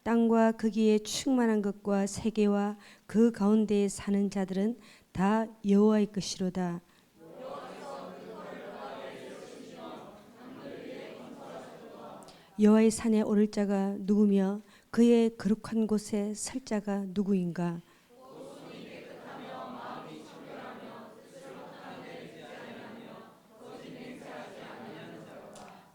땅과 거기에 충만한 것과 세계와 그 가운데에 사는 자들은 다 여호와의 것이로다. 여호와의 산에 오를 자가 누구며 그의 거룩한 곳에 설 자가 누구인가?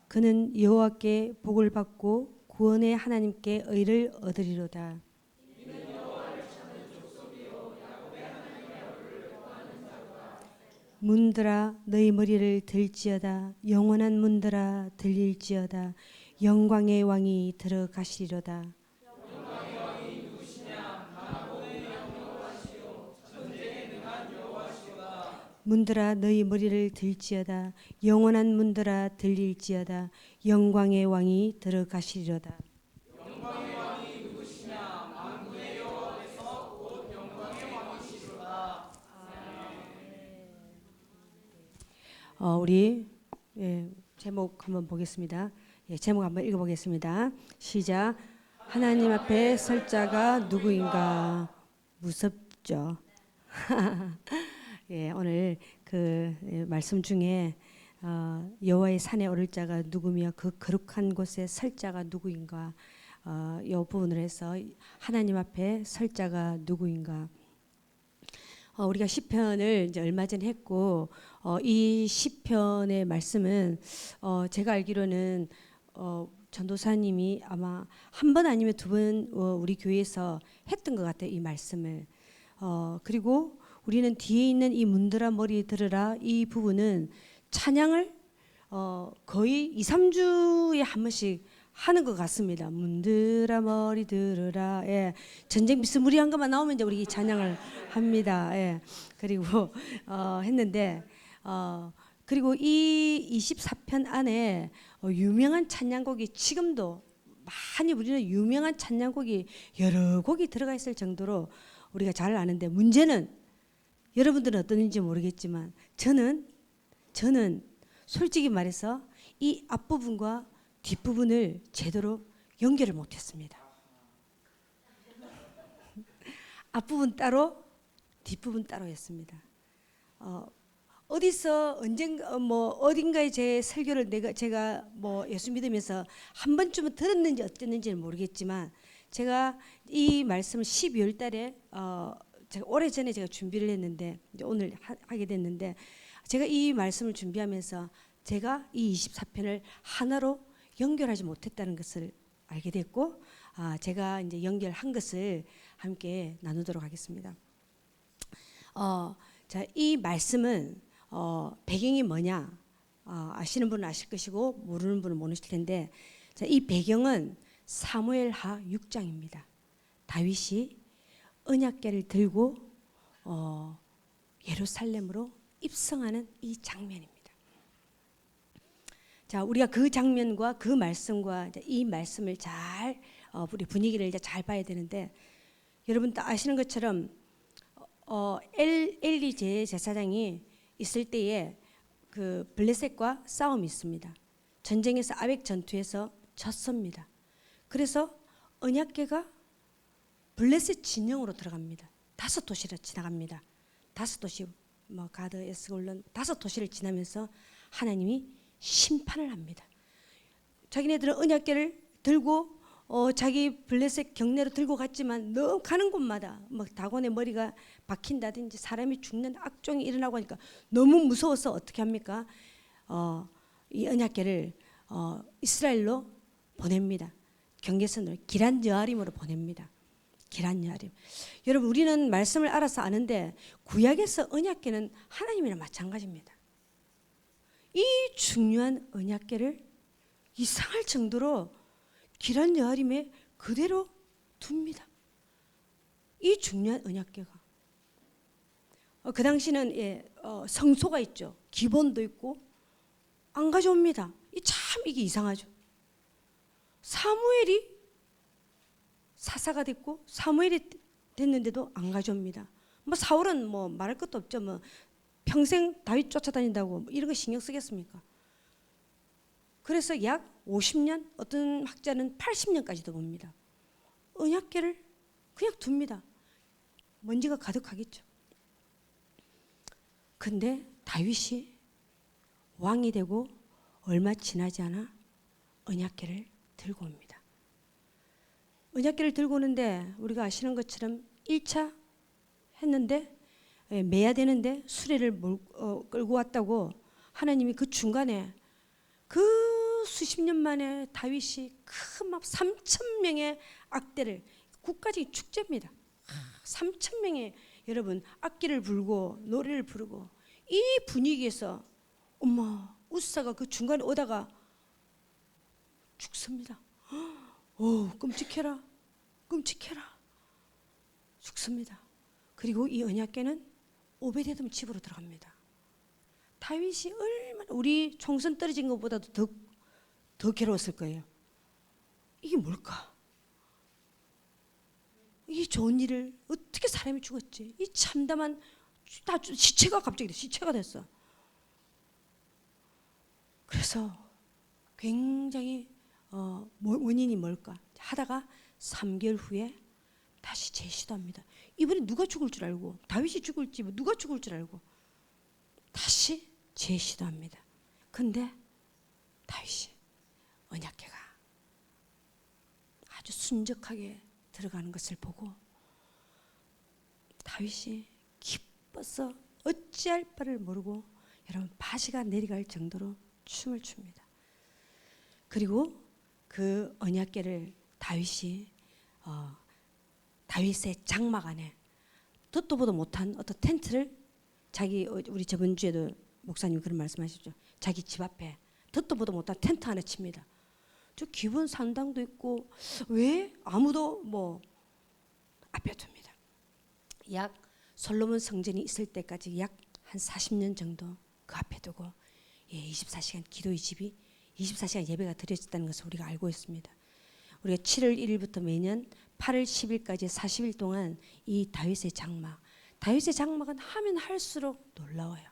그는 여호와께 복을 받고 구원의 하나님께 의를 얻으리로다. 문들아 너희 머리를 들지어다. 영원한 문들아 들릴지어다. 영광의 왕이 들어가시리로다. 문들아 너희 머리를 들지어다. 영원한 문들아 들릴지어다. 영광의 왕이 들어가시리로다. 우리 제목 한번 보겠습니다. 제목 한번 읽어보겠습니다. 시작. 하나님 앞에 설 자가 누구인가? 무섭죠. 오늘 그 말씀 중에 여호와의 산에 오를 자가 누구며 그 거룩한 곳에 설 자가 누구인가? 이 부분을 해서 하나님 앞에 설 자가 누구인가? 우리가 시편을 이제 얼마 전에 했고 이 시편의 말씀은 제가 알기로는 전도사님이 아마 한 번 아니면 두 번 우리 교회에서 했던 것 같아요. 이 말씀을. 그리고 우리는 뒤에 있는 이 문들아 머리 들으라 이 부분은 찬양을 거의 2, 3주에 한 번씩 하는 것 같습니다. 문들아 머리 들으라. 전쟁 비스무리한 것만 나오면 이제 우리 찬양을 합니다. 그리고 했는데 그리고 이 24편 안에 유명한 찬양곡이 지금도 많이 우리는 유명한 찬양곡이 여러 곡이 들어가 있을 정도로 우리가 잘 아는데 문제는 여러분들은 어떤지 모르겠지만 저는 솔직히 말해서 이 앞부분과 뒷부분을 제대로 연결을 못했습니다. 앞부분 따로 뒷부분 따로 했습니다. 어디서 언젠가 어딘가에 제 설교를 제가 예수 믿으면서 한 번쯤은 들었는지 어땠는지는 모르겠지만 제가 이 말씀을 12월 달에 제가 오래전에 제가 준비를 했는데 이제 오늘 하게 됐는데 제가 이 말씀을 준비하면서 제가 이 24편을 하나로 연결하지 못했다는 것을 알게 됐고 제가 이제 연결한 것을 함께 나누도록 하겠습니다. 자, 이 말씀은 배경이 뭐냐 아시는 분은 아실 것이고 모르는 분은 모르실 텐데 자, 이 배경은 사무엘하 6장입니다. 다윗이 언약궤를 들고 예루살렘으로 입성하는 이 장면입니다. 자, 우리가 그 장면과 그 말씀과 이 말씀을 잘 우리 분위기를 이제 잘 봐야 되는데 여러분 다 아시는 것처럼 엘리 제사장이 있을 때에 그 블레셋과 싸움이 있습니다. 전쟁에서 아벡 전투에서 졌습니다. 그래서 언약궤가 블레셋 진영으로 들어갑니다. 5도시를 지나갑니다. 5도시 가드, 에스골론 5도시를 지나면서 하나님이 심판을 합니다. 자기네들은 언약궤를 들고 자기 블레셋 경내로 들고 갔지만 너무 가는 곳마다 다곤의 머리가 박힌다든지 사람이 죽는 악종이 일어나고 하니까 너무 무서워서 어떻게 합니까? 이 언약궤를 이스라엘로 보냅니다. 경계선으로 기란 여아림으로 보냅니다. 기란 여아림. 여러분 우리는 말씀을 알아서 아는데 구약에서 언약궤는 하나님이랑 마찬가지입니다. 이 중요한 언약궤를 이상할 정도로 기란 여아림에 그대로 둡니다. 이 중요한 언약궤가 그 당시는 성소가 있죠. 기본도 있고 안 가져옵니다. 이게 이상하죠. 사무엘이 사사가 됐고 사무엘이 됐는데도 안 가져옵니다. 사울은 말할 것도 없죠. 평생 다윗 쫓아다닌다고 이런 거 신경 쓰겠습니까? 그래서 약 50년, 어떤 학자는 80년까지도 봅니다. 언약궤를 그냥 둡니다. 먼지가 가득하겠죠. 근데 다윗이 왕이 되고 얼마 지나지 않아 언약궤를 들고 옵니다. 언약궤를 들고 오는데 우리가 아시는 것처럼 1차 했는데 매야 되는데 수레를 끌고 왔다고 하나님이 그 중간에 그 수십 년 만에 다윗이 큰 막 3천 명의 악대를, 국가적인 축제입니다. 3천 명의 여러분 악기를 불고 노래를 부르고 이 분위기에서 엄마 우사가 그 중간에 오다가 죽습니다. 오, 끔찍해라, 끔찍해라, 죽습니다. 그리고 이 언약궤는 오베데돔 집으로 들어갑니다. 다윗이 얼마나 우리 총선 떨어진 것보다도 더 괴로웠을 거예요. 이게 뭘까? 이 좋은 일을 어떻게 사람이 죽었지? 이 참담한 다 시체가 갑자기 시체가 됐어. 그래서 굉장히 원인이 뭘까 하다가 3개월 후에 다시 재시도합니다. 이번에 누가 죽을 줄 알고, 다윗이 죽을지 누가 죽을 줄 알고 다시 재시도합니다. 근데 다윗이 언약궤가 아주 순적하게 들어가는 것을 보고 다윗이 기뻐서 어찌할 바를 모르고 여러분 바지가 내려갈 정도로 춤을 춥니다. 그리고 그 언약궤를 다윗이 다윗의 장막 안에 듣도 보도 못한 어떤 텐트를 자기 우리 저번 주에도 목사님 그런 말씀하셨죠. 자기 집 앞에 듣도 보도 못한 텐트 안에 칩니다. 저 기본 산당도 있고 왜 아무도 뭐 앞에 둡니다. 약 솔로몬 성전이 있을 때까지 약 한 40년 정도 그 앞에 두고 24시간 기도의 집이 24시간 예배가 드려졌다는 것을 우리가 알고 있습니다. 우리가 7월 1일부터 매년 8월 10일까지 40일 동안 이 다윗의 장막은 하면 할수록 놀라워요.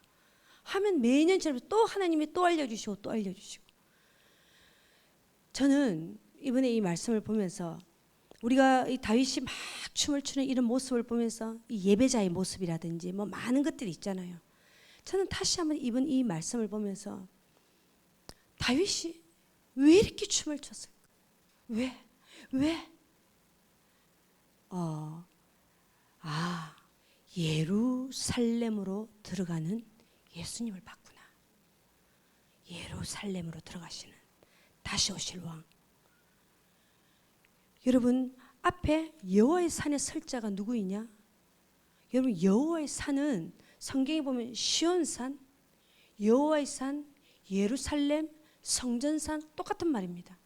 하면 매년처럼 또 하나님이 또 알려주시고 또 알려주시고. 저는 이번에 이 말씀을 보면서 우리가 이 다윗이 막 춤을 추는 이런 모습을 보면서 이 예배자의 모습이라든지 뭐 많은 것들이 있잖아요. 저는 다시 한번 이번 이 말씀을 보면서 다윗이 왜 이렇게 춤을 췄을까? 왜? 예루살렘으로 들어가는 예수님을 봤구나. 예루살렘으로 들어가시는 다시 오실 왕. 여러분 앞에 여호와의 산에 설 자가 누구이냐? 여러분 여호와의 산은 성경에 보면 시온산, 여호와의 산, 예루살렘, 성전산 똑같은 말입니다.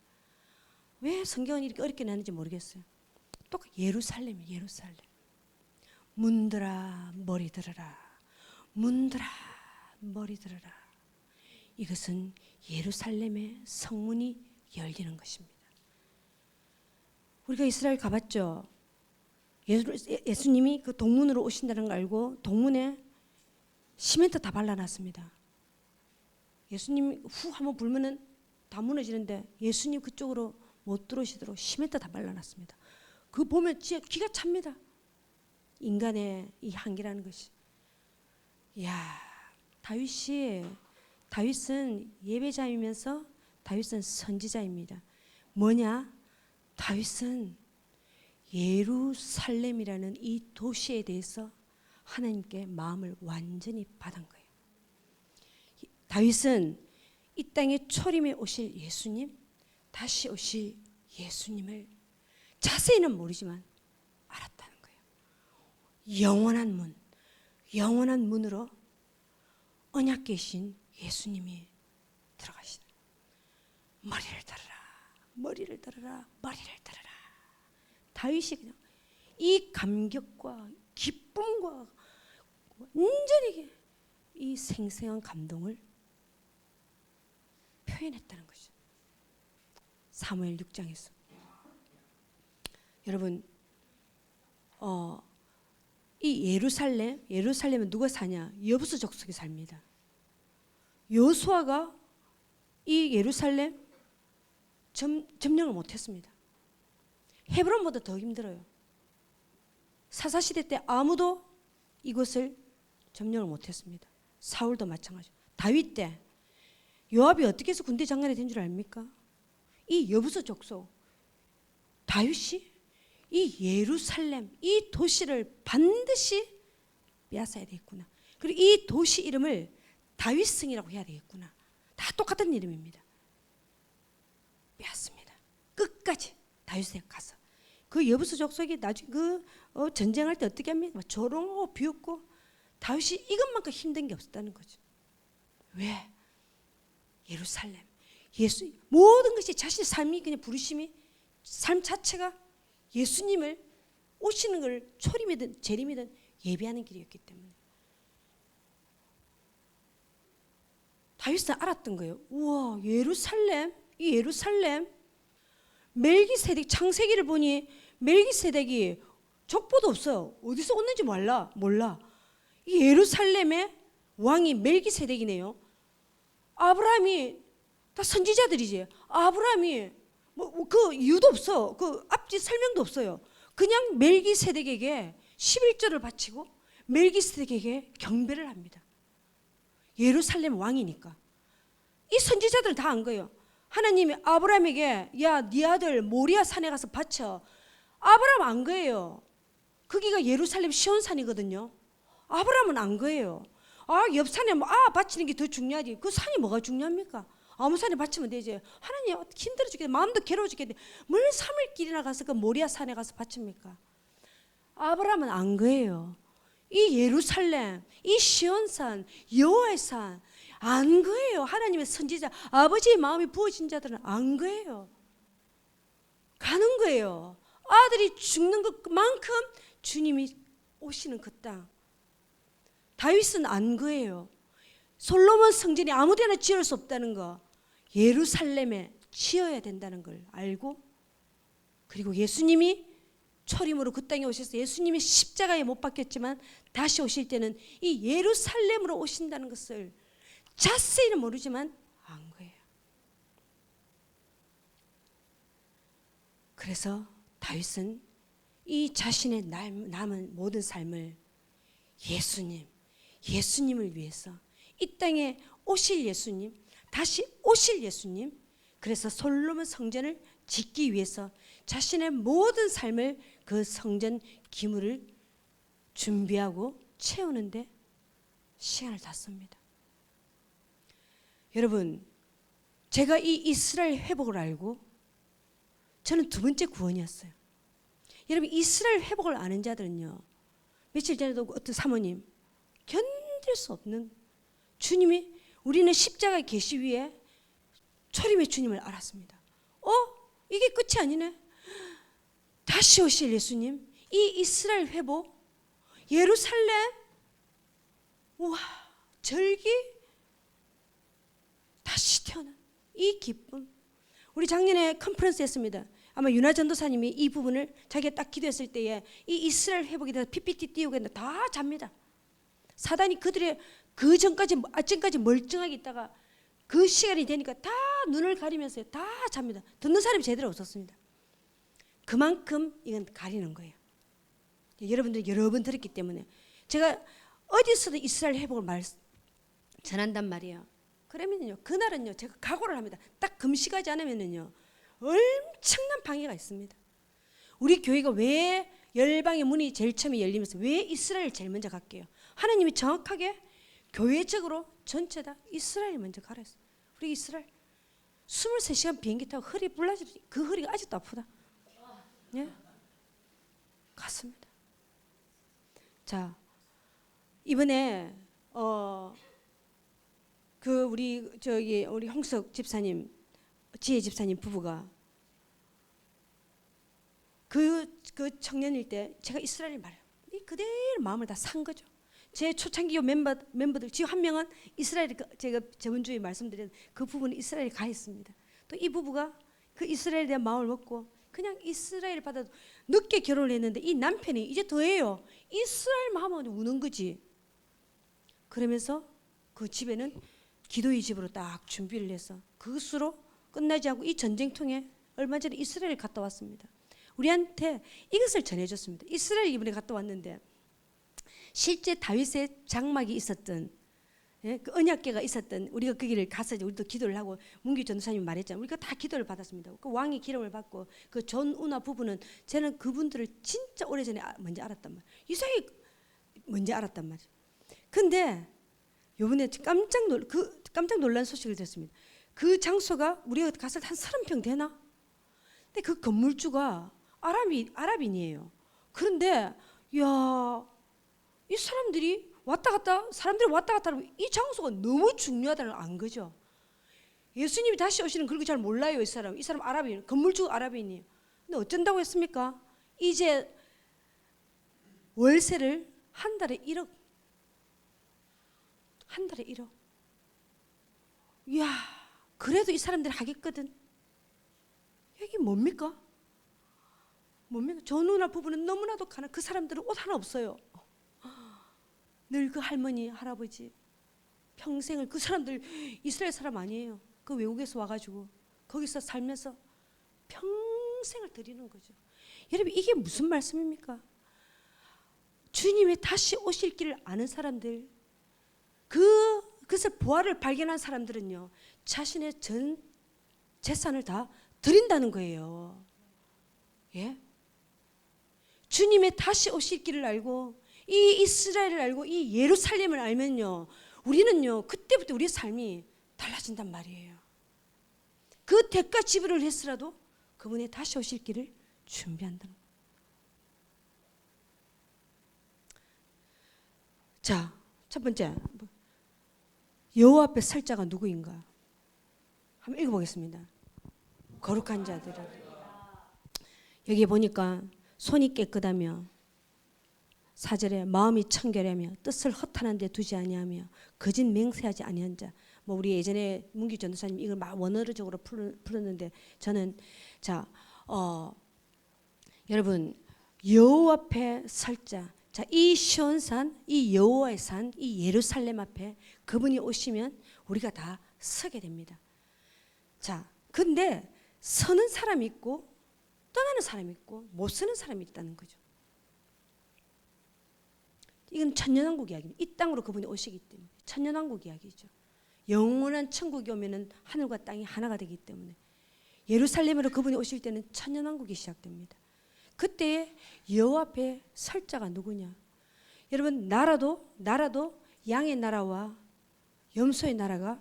왜 성경은 이렇게 어렵게 나는지 모르겠어요. 똑같 예루살렘이에요. 예루살렘. 문들아 머리 들어라. 문들아 머리 들어라. 이것은 예루살렘의 성문이 열리는 것입니다. 우리가 이스라엘 가봤죠. 예수님이 그 동문으로 오신다는 걸 알고 동문에 시멘트 다 발라놨습니다. 예수님 후 한번 불면은 다 무너지는데 예수님 그쪽으로 못 들어오시도록 시멘트 다 발라놨습니다. 그거 보면 진짜 기가 찹니다. 인간의 이 한계라는 것이. 이야, 다윗은 예배자이면서 다윗은 선지자입니다. 뭐냐? 다윗은 예루살렘이라는 이 도시에 대해서 하나님께 마음을 완전히 받은 거예요. 다윗은 이 땅에 초림에 오실 예수님, 다시 오실 예수님을 자세히는 모르지만 알았다는 거예요. 영원한 문으로 언약계신 예수님이 들어가시는. 머리를 들어라. 다윗이 그냥 이 감격과 기쁨과 완전히 이 생생한 감동을 표현했다는 것이죠. 사무엘 6장에서. 여러분, 이 예루살렘은 누가 사냐? 여부수 족속이 삽니다. 여호수아가 이 예루살렘 점령을 못했습니다. 헤브론보다 더 힘들어요. 사사시대 때 아무도 이곳을 점령을 못했습니다. 사울도 마찬가지. 다윗 때 요압이 어떻게 해서 군대 장관이 된 줄 압니까? 이 여부서 족속 다윗이 이 예루살렘 이 도시를 반드시 빼앗아야 되겠구나. 그리고 이 도시 이름을 다윗성이라고 해야 되겠구나. 다 똑같은 이름입니다. 빼앗습니다. 끝까지 다윗에 가서 그 여부서 족속이 나중에 전쟁할 때 어떻게 합니까? 조롱하고 비웃고 다윗이 이것만큼 힘든 게 없었다는 거죠. 왜? 예루살렘 예수 모든 것이 자신의 삶이 그냥 부르심이 삶 자체가 예수님을 오시는 걸 초림이든 재림이든 예비하는 길이었기 때문에 다윗은 알았던 거예요. 우와 예루살렘 이 예루살렘 멜기세덱 창세기를 보니 멜기세덱이 족보도 없어요. 어디서 왔는지 몰라. 이 예루살렘의 왕이 멜기세덱이네요. 아브라함이 다 선지자들이지. 아브라함이 그 이유도 없어. 그 앞뒤 설명도 없어요. 그냥 멜기세덱에게 11조를 바치고 멜기세덱에게 경배를 합니다. 예루살렘 왕이니까. 이 선지자들 다 안 거예요. 하나님이 아브라함에게 야, 네 아들 모리아 산에 가서 바쳐. 아브라함 안 거예요. 거기가 예루살렘 시온산이거든요. 아브라함은 안 거예요. 옆 산에 바치는 게 더 중요하지. 그 산이 뭐가 중요합니까? 아무 산에 바치면 되지. 하나님 힘들어 죽겠는데 마음도 괴로워 죽겠는데 뭘 3일 길이나 가서 그 모리아 산에 가서 바칩니까? 아브라함은 안 거예요. 이 예루살렘, 이 시온산, 여호와의 산 안 거예요. 하나님의 선지자, 아버지의 마음이 부어진 자들은 안 거예요. 가는 거예요. 아들이 죽는 것만큼 주님이 오시는 그 땅. 다윗은 안 거예요. 솔로몬 성전이 아무데나 지을 수 없다는 거, 예루살렘에 지어야 된다는 걸 알고, 그리고 예수님이 초림으로 그 땅에 오셔서 예수님이 십자가에 못 박혔지만 다시 오실 때는 이 예루살렘으로 오신다는 것을 자세히는 모르지만 안 거예요. 그래서 다윗은 이 자신의 남은 모든 삶을 예수님을 위해서, 이 땅에 오실 예수님, 다시 오실 예수님, 그래서 솔로몬 성전을 짓기 위해서 자신의 모든 삶을 그 성전 기물을 준비하고 채우는데 시간을 다 씁니다. 여러분, 제가 이 이스라엘 회복을 알고 저는 두 번째 구원이었어요. 여러분, 이스라엘 회복을 아는 자들은요, 며칠 전에도 어떤 사모님, 견딜 수 없는 주님이, 우리는 십자가의 계시 위에 초림의 주님을 알았습니다. 이게 끝이 아니네. 다시 오실 예수님, 이 이스라엘 회복, 예루살렘, 우와, 절기, 다시 태어난 이 기쁨. 우리 작년에 컨퍼런스 했습니다. 아마 윤하 전도사님이 이 부분을 자기가 딱 기도했을 때에 이 이스라엘 회복에 대해서 PPT 띄우고 했는데 다 잡니다. 사단이 그들의 그 전까지 아침까지 멀쩡하게 있다가 그 시간이 되니까 다 눈을 가리면서 다 잡니다. 듣는 사람이 제대로 없었습니다. 그만큼 이건 가리는 거예요. 여러분들이 여러 번 들었기 때문에 제가 어디서도 이스라엘 회복을 전한단 말이에요. 그러면요, 그날은요, 제가 각오를 합니다. 딱 금식하지 않으면요, 엄청난 방해가 있습니다. 우리 교회가 왜 열방의 문이 제일 처음에 열리면서 왜 이스라엘 제일 먼저 갈게요? 하나님이 정확하게 교회적으로 전체 다 이스라엘 먼저 가라 했어요. 우리 이스라엘 23시간 비행기 타고 허리 불라지고 그 허리가 아직도 아프다. 예? 갔습니다. 자, 이번에 우리 홍석 집사님, 지혜 집사님 부부가 그 청년일 때 제가 이스라엘 말해요. 그대로 마음을 다 산 거죠. 제 초창기 멤버들 지금 한 명은 이스라엘, 제가 저번 주에 말씀드린 그 부부는 이스라엘에 가 있습니다. 또 이 부부가 그 이스라엘에 대한 마음을 먹고 그냥 이스라엘 받아도 늦게 결혼을 했는데 이 남편이 이제 더해요. 이스라엘만 하면 우는 거지. 그러면서 그 집에는 기도의 집으로 딱 준비를 해서 그것으로 끝나지 않고 이 전쟁통에 얼마 전에 이스라엘 갔다 왔습니다. 우리한테 이것을 전해줬습니다. 이스라엘 이번에 갔다 왔는데 실제 다윗의 장막이 있었던 그 언약궤가 있었던 우리가 거기를 가서 우리도 기도를 하고 문기 전도사님이 말했잖아요. 우리가 다 기도를 받았습니다. 그 왕이 기름을 받고 그 존우나 부부는 저는 그분들을 진짜 오래전에 먼저 알았단 말이에요. 이상하게 먼저 알았단 말이에요. 근데 요번에 깜짝 놀란 소식을 들었습니다. 그 장소가 우리가 가서 한 30평 되나? 근데 그 건물주가 아랍인이에요. 그런데 이 사람들이 왔다 갔다 하면 이 장소가 너무 중요하다는 걸 안 거죠. 예수님이 다시 오시는 그런 거 잘 몰라요. 이 사람 아랍인, 건물주 아랍인이에요. 근데 어쩐다고 했습니까? 이제 월세를 한 달에 1억. 이야, 그래도 이 사람들이 하겠거든. 이게 뭡니까? 전우나 부부는 너무나도 가난. 그 사람들은 옷 하나 없어요. 늘 그 할머니, 할아버지 평생을 그 사람들 이스라엘 사람 아니에요. 그 외국에서 와가지고 거기서 살면서 평생을 드리는 거죠. 여러분 이게 무슨 말씀입니까? 주님의 다시 오실 길을 아는 사람들, 그것을 부활을 발견한 사람들은요 자신의 전 재산을 다 드린다는 거예요. 예? 주님의 다시 오실 길을 알고 이 이스라엘을 알고 이 예루살렘을 알면요 우리는요 그때부터 우리의 삶이 달라진단 말이에요. 그 대가 지불을 했으라도 그분의 다시 오실 길을 준비한다는 거예요. 자, 첫 번째 여호와 앞에 설 자가 누구인가 한번 읽어보겠습니다. 거룩한 자들은 여기 보니까 손이 깨끗하며 4절에 마음이 청결하며 뜻을 허탄한 데 두지 아니하며 거짓 맹세하지 아니한 자. 뭐 우리 예전에 문기 전도사님 이걸 막 원어적으로 풀었는데 저는 여러분 여호와 앞에 설 자. 자, 이 시온산, 이 여호와의 산, 이 예루살렘 앞에 그분이 오시면 우리가 다 서게 됩니다. 자, 근데 서는 사람이 있고 떠나는 사람이 있고 못 서는 사람이 있다는 거죠. 이건 천년왕국 이야기입니다. 이 땅으로 그분이 오시기 때문에 천년왕국 이야기죠. 영원한 천국이 오면은 하늘과 땅이 하나가 되기 때문에 예루살렘으로 그분이 오실 때는 천년왕국이 시작됩니다. 그때 여호와 앞에 설 자가 누구냐? 여러분 나라도 양의 나라와 염소의 나라가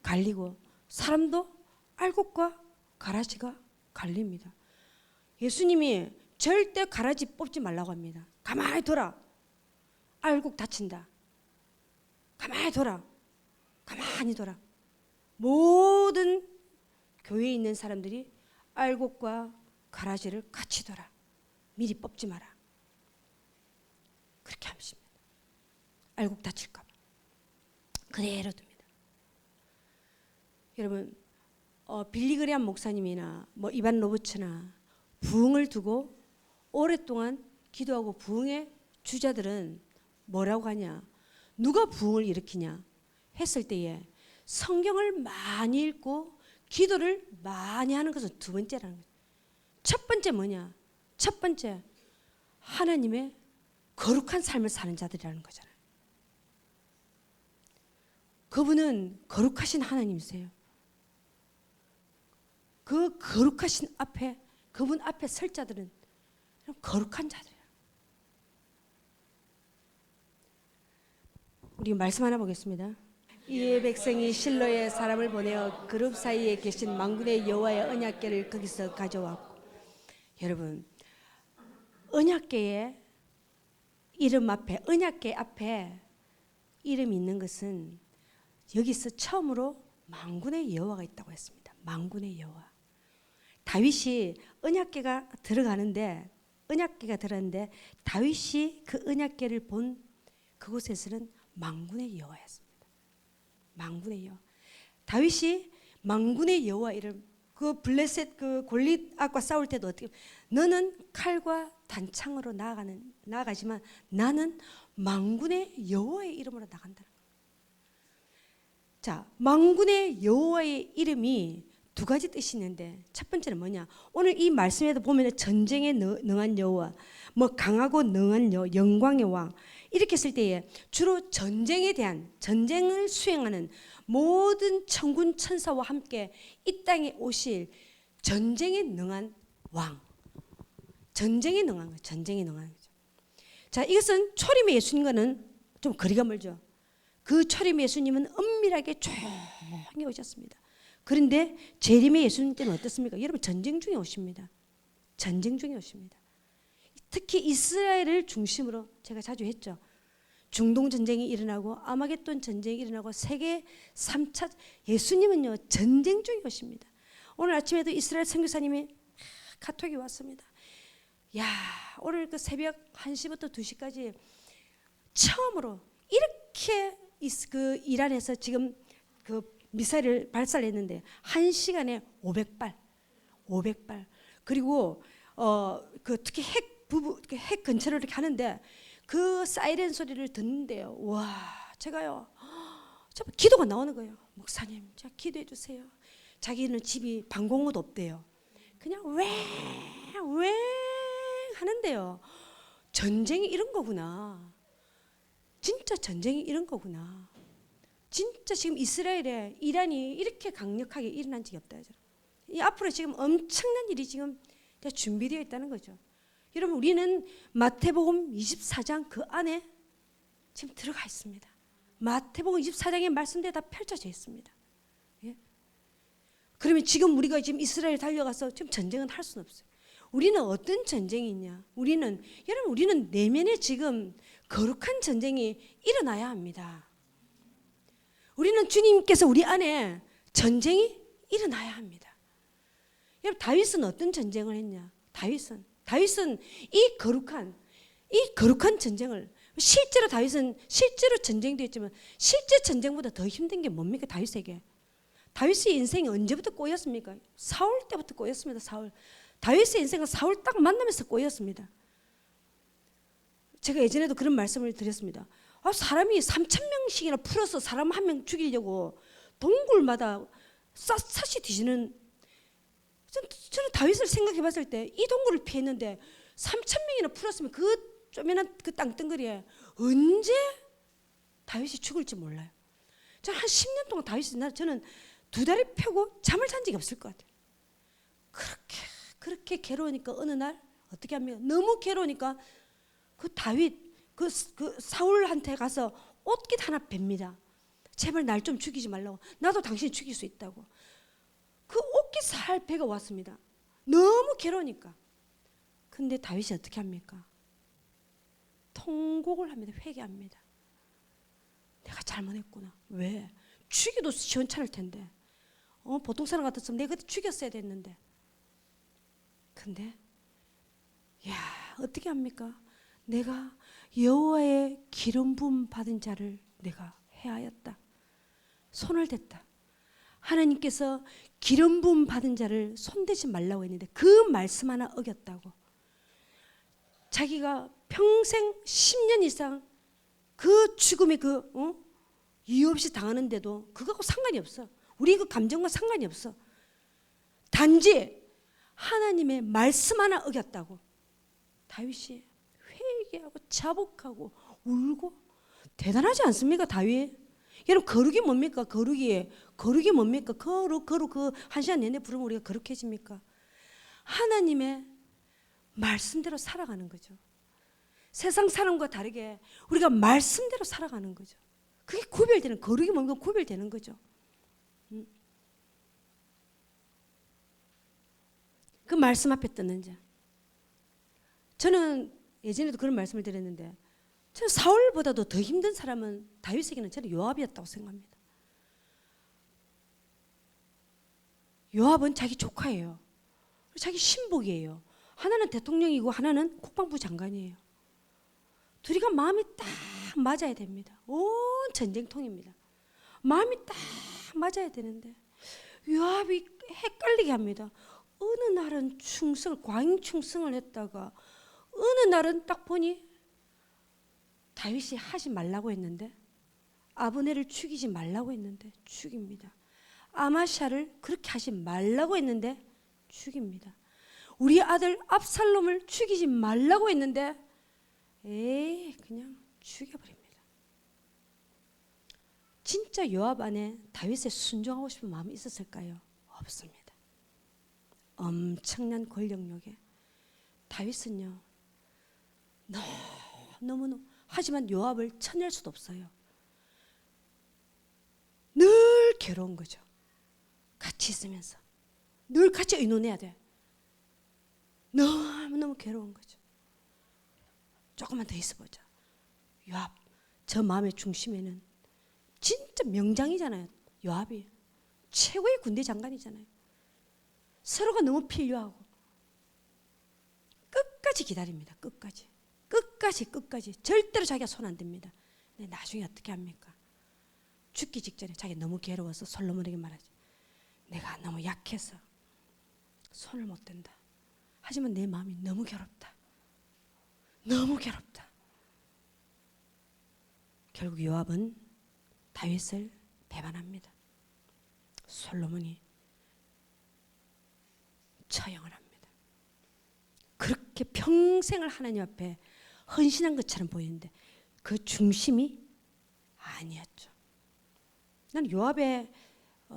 갈리고 사람도 알곡과 가라지가 갈립니다. 예수님이 절대 가라지 뽑지 말라고 합니다. 가만히 둬라. 알곡 다친다. 가만히 둬라. 모든 교회에 있는 사람들이 알곡과 가라지를 같이 둬라. 미리 뽑지 마라. 그렇게 하십니다. 알곡 다칠까 봐. 그대로 둡니다. 여러분 빌리그레암 목사님이나 뭐 이반 로버츠나 부흥을 두고 오랫동안 기도하고 부흥의 주자들은 뭐라고 하냐? 누가 부흥을 일으키냐 했을 때에 성경을 많이 읽고 기도를 많이 하는 것은 두 번째라는 거죠. 첫 번째 뭐냐? 첫 번째 하나님의 거룩한 삶을 사는 자들이라는 거잖아요. 그분은 거룩하신 하나님이세요. 그 거룩하신 앞에 그분 앞에 설 자들은 거룩한 자들이에요. 우리 말씀 하나 보겠습니다. 이에 백성이 실로의 사람을 보내어 그룹 사이에 계신 만군의 여호와의 언약궤를 거기서 가져왔고, 여러분 언약궤의 이름 앞에 언약궤 앞에 이름이 있는 것은 여기서 처음으로 만군의 여호와가 있다고 했습니다. 만군의 여호와. 다윗이 언약궤가 들어가는데 다윗이 그 언약궤를 본 그곳에서는 만군의 여호와였습니다. 만군의 여호와. 다윗이 만군의 여호와 이름 그 블레셋 그 골리앗과 싸울 때도 어떻게 너는 칼과 단창으로 나아가지만 나는 만군의 여호와의 이름으로 나간다는 거예요. 자, 만군의 여호와의 이름이 두 가지 뜻이 있는데 첫 번째는 뭐냐? 오늘 이 말씀에도 보면 전쟁에 능한 여호와, 뭐 강하고 능한 영광의 왕 이렇게 쓸 때에 주로 전쟁에 대한 전쟁을 수행하는 모든 천군 천사와 함께 이 땅에 오실 전쟁에 능한 왕, 전쟁에 능한 거죠. 전쟁에 능한 거죠. 자, 이것은 초림의 예수님과는 좀 거리가 멀죠. 그 초림의 예수님은 은밀하게 조용히 오셨습니다. 그런데 재림의 예수님 때는 어떻습니까? 여러분 전쟁 중에 오십니다. 전쟁 중에 오십니다. 특히 이스라엘을 중심으로 제가 자주 했죠. 중동 전쟁이 일어나고 아마겟돈 전쟁이 일어나고 세계 3차 예수님은요 전쟁 중에 오십니다. 오늘 아침에도 이스라엘 선교사님이 카톡이 왔습니다. 야, 오늘 그 새벽 1시부터 2시까지 처음으로 이렇게 그 이란에서 지금 그 미사일을 발사를 했는데 1시간에 500발 그리고 그 특히 핵 근처로 이렇게 하는데 그 사이렌 소리를 듣는데요. 와, 제가요 정말 기도가 나오는 거예요. 목사님, 제가 기도해 주세요. 자기는 집이 방공호도 없대요. 그냥 웽 하는데요. 전쟁이 이런 거구나. 진짜 전쟁이 이런 거구나. 진짜 지금 이스라엘에 이란이 이렇게 강력하게 일어난 적이 없다. 이 앞으로 지금 엄청난 일이 지금 준비되어 있다는 거죠. 여러분 우리는 마태복음 24장 그 안에 지금 들어가 있습니다. 마태복음 24장의 말씀대로 다 펼쳐져 있습니다. 예? 그러면 지금 우리가 지금 이스라엘 달려가서 지금 전쟁은 할 수는 없어요. 우리는 어떤 전쟁이 있냐? 우리는 내면에 지금 거룩한 전쟁이 일어나야 합니다. 우리는 주님께서 우리 안에 전쟁이 일어나야 합니다. 여러분 다윗은 어떤 전쟁을 했냐? 다윗은 이 거룩한 전쟁을 실제로 다윗은 실제로 전쟁도 했지만 실제 전쟁보다 더 힘든 게 뭡니까? 다윗의 인생이 언제부터 꼬였습니까? 사울 때부터 꼬였습니다. 다윗의 인생은 사울 딱 만나면서 꼬였습니다. 제가 예전에도 그런 말씀을 드렸습니다. 사람이 3,000명씩이나 풀어서 사람 한 명 죽이려고 동굴마다 샅샅이 뒤지는, 저는 다윗을 생각해 봤을 때 이 동굴을 피했는데 3,000명이나 풀었으면 그 쪼매난 그 땅덩어리에 언제 다윗이 죽을지 몰라요. 저는 한 10년 동안 저는 2다리 펴고 잠을 잔 적이 없을 것 같아요. 그렇게 괴로우니까 어느 날 어떻게 합니까? 너무 괴로우니까 그 다윗 그 사울한테 가서 옷깃 하나 뺍니다. 제발 날 좀 죽이지 말라고. 나도 당신 죽일 수 있다고. 그 옷깃 살 배가 왔습니다. 너무 괴로우니까. 근데 다윗이 어떻게 합니까? 통곡을 합니다. 회개합니다. 내가 잘못했구나. 왜? 죽여도 시원찮을 텐데. 보통 사람 같았으면 내가 그때 죽였어야 됐는데. 근데 어떻게 합니까? 내가 여호와의 기름 부음 받은 자를 내가 해하였다. 손을 댔다. 하나님께서 기름 부음 받은 자를 손대지 말라고 했는데 그 말씀 하나 어겼다고. 자기가 평생 10년 이상 그 죽음의 이유 없이 당하는데도 그거하고 상관이 없어. 우리 그 감정과 상관이 없어. 단지 하나님의 말씀 하나 어겼다고. 다윗이 회개하고 자복하고 울고. 대단하지 않습니까? 다윗. 여러분 거룩이 뭡니까? 거룩이 뭡니까? 거룩 그 한 시간 내내 부르면 우리가 거룩해집니까? 하나님의 말씀대로 살아가는 거죠. 세상 사람과 다르게 우리가 말씀대로 살아가는 거죠. 그게 구별되는, 거룩이 뭡니까? 구별되는 거죠. 그 말씀 앞에 뜨는 자. 저는 예전에도 그런 말씀을 드렸는데 저는 사울보다도 더 힘든 사람은 다윗에게는 저는 요압이었다고 생각합니다. 요압은 자기 조카예요. 자기 신복이에요. 하나는 대통령이고 하나는 국방부 장관이에요. 둘이가 마음이 딱 맞아야 됩니다. 온 전쟁통입니다. 마음이 딱 맞아야 되는데 요압이 헷갈리게 합니다. 어느 날은 과잉 충성을 했다가 어느 날은 딱 보니 다윗이 하지 말라고 했는데 아브넬을 죽이지 말라고 했는데 죽입니다. 아마샤를 그렇게 하지 말라고 했는데 죽입니다. 우리 아들 압살롬을 죽이지 말라고 했는데 그냥 죽여버립니다. 진짜 요압 안에 다윗에 순종하고 싶은 마음이 있었을까요? 없습니다. 엄청난 권력력에 다윗은요 너무너무 하지만 요압을 쳐낼 수도 없어요. 늘 괴로운 거죠. 같이 있으면서 늘 같이 의논해야 돼. 너무너무 괴로운 거죠. 조금만 더 있어보자. 요압, 저 마음의 중심에는 진짜 명장이잖아요. 요압이 최고의 군대 장관이잖아요. 서로가 너무 필요하고 끝까지 기다립니다. 끝까지 절대로 자기가 손 안 댑니다. 근데 나중에 어떻게 합니까? 죽기 직전에 자기가 너무 괴로워서 솔로몬에게 말하지. 내가 너무 약해서 손을 못 댄다. 하지만 내 마음이 너무 괴롭다. 결국 요압은 다윗을 배반합니다. 솔로몬이 처형을 합니다. 그렇게 평생을 하나님 앞에 헌신한 것처럼 보이는데 그 중심이 아니었죠. 나는 요압의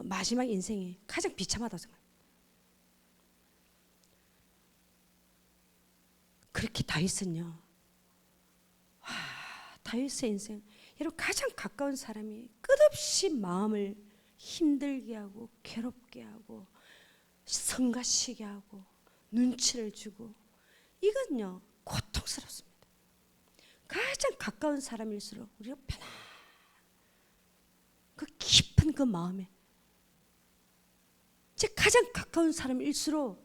마지막 인생이 가장 비참하다고 생각합니다. 그렇게 다윗은요, 다윗의 인생, 여러분 가장 가까운 사람이 끝없이 마음을 힘들게 하고 괴롭게 하고 성가시게 하고 눈치를 주고 이건요 고통스럽습니다. 가장 가까운 사람일수록 우리가 편안 그 깊은 그 마음에 제 가장 가까운 사람일수록